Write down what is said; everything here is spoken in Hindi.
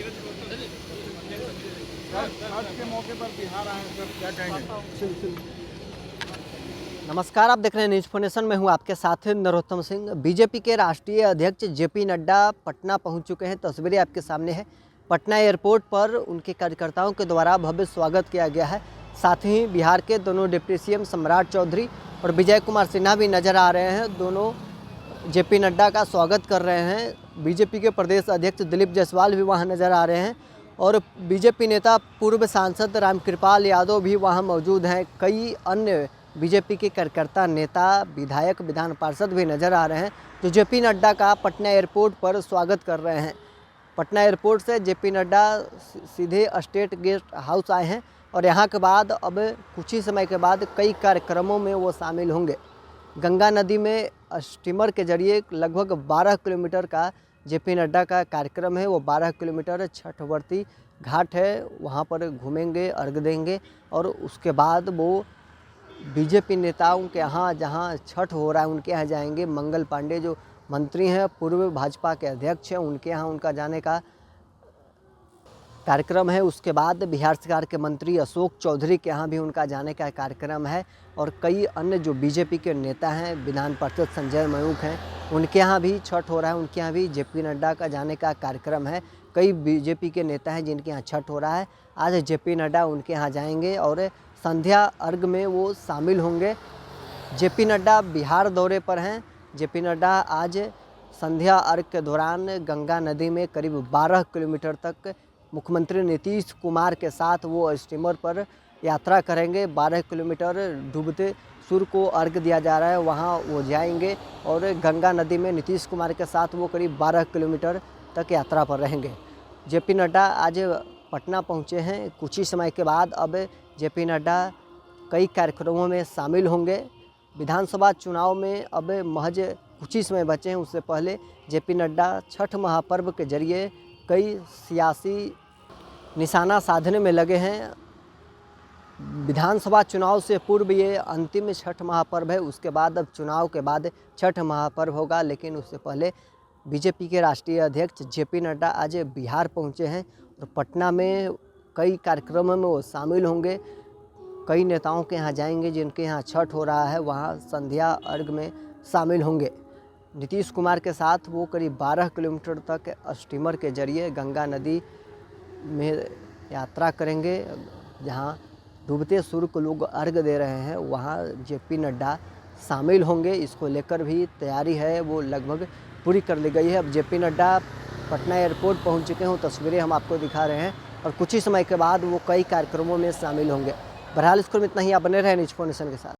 आज के मौके पर बिहार आए हैं सर, क्या कहेंगे? नमस्कार, आप देख रहे हैं न्यूज फोनेशन में हूं आपके साथ नरोत्तम सिंह। बीजेपी के राष्ट्रीय अध्यक्ष जेपी नड्डा पटना पहुंच चुके हैं। तस्वीरें आपके सामने है। पटना एयरपोर्ट पर उनके कार्यकर्ताओं के द्वारा भव्य स्वागत किया गया है। साथ ही बिहार के दोनों डिप्टी सीएम सम्राट चौधरी और विजय कुमार सिन्हा भी नजर आ रहे हैं। दोनों जेपी नड्डा का स्वागत कर रहे हैं। बीजेपी के प्रदेश अध्यक्ष दिलीप जायसवाल भी वहाँ नजर आ रहे हैं और बीजेपी नेता पूर्व सांसद रामकृपाल यादव भी वहाँ मौजूद हैं। कई अन्य बीजेपी के कार्यकर्ता, नेता, विधायक, विधान पार्षद भी नज़र आ रहे हैं जो जेपी नड्डा का पटना एयरपोर्ट पर स्वागत कर रहे हैं। पटना एयरपोर्ट से जेपी नड्डा सीधे स्टेट गेस्ट हाउस आए हैं और यहाँ के बाद अब कुछ ही समय के बाद कई कार्यक्रमों में वो शामिल होंगे। गंगा नदी में स्टीमर के जरिए लगभग 12 किलोमीटर का जेपी नड्डा का कार्यक्रम है। वो 12 किलोमीटर छठवर्ती घाट है, वहाँ पर घूमेंगे, अर्घ देंगे और उसके बाद वो बीजेपी नेताओं के यहाँ जहाँ छठ हो रहा है उनके यहाँ जाएंगे। मंगल पांडे जो मंत्री हैं, पूर्व भाजपा के अध्यक्ष हैं, उनके यहाँ उनका जाने का कार्यक्रम है। उसके बाद बिहार सरकार के मंत्री अशोक चौधरी के यहाँ भी उनका जाने का कार्यक्रम है और कई अन्य जो बीजेपी के नेता हैं, विधान पार्षद संजय मयूख हैं, उनके यहाँ भी छठ हो रहा है। उनके यहाँ भी जेपी नड्डा का जाने का कार्यक्रम है। कई बीजेपी के नेता हैं जिनके यहाँ छठ हो रहा है। आज जेपी नड्डा उनके यहाँ जाएंगे और संध्या अर्घ में वो शामिल होंगे। जेपी नड्डा बिहार दौरे पर हैं। जेपी नड्डा आज संध्या अर्घ के दौरान गंगा नदी में करीब 12 किलोमीटर तक मुख्यमंत्री नीतीश कुमार के साथ वो स्टीमर पर यात्रा करेंगे। 12 किलोमीटर डूबते सूर्य को अर्घ दिया जा रहा है, वहाँ वो जाएंगे और गंगा नदी में नीतीश कुमार के साथ वो करीब 12 किलोमीटर तक यात्रा पर रहेंगे। जेपी नड्डा आज पटना पहुँचे हैं। कुछ ही समय के बाद अब जेपी नड्डा कई कार्यक्रमों में शामिल होंगे। विधानसभा चुनाव में अब महज कुछ ही समय बचे हैं। उससे पहले जेपी नड्डा छठ महापर्व के जरिए कई सियासी निशाना साधने में लगे हैं। विधानसभा चुनाव से पूर्व ये अंतिम छठ महापर्व है। उसके बाद अब चुनाव के बाद छठ महापर्व होगा, लेकिन उससे पहले बीजेपी के राष्ट्रीय अध्यक्ष जेपी नड्डा आज बिहार पहुंचे हैं और पटना में कई कार्यक्रमों में वो शामिल होंगे। कई नेताओं के यहाँ जाएंगे जिनके यहाँ छठ हो रहा है, वहाँ संध्या अर्घ में शामिल होंगे। नीतीश कुमार के साथ वो करीब 12 किलोमीटर तक स्टीमर के जरिए गंगा नदी में यात्रा करेंगे। जहाँ डूबते सूर्य को लोग अर्घ दे रहे हैं, वहाँ जेपी नड्डा शामिल होंगे। इसको लेकर भी तैयारी है वो लगभग पूरी कर ली गई है। अब जेपी नड्डा पटना एयरपोर्ट पहुंच चुके हैं। तस्वीरें हम आपको दिखा रहे हैं और कुछ ही समय के बाद वो कई कार्यक्रमों में शामिल होंगे। बहरहाल इसको इतना ही, आप बने रहे न्यूज फोनेशन के साथ।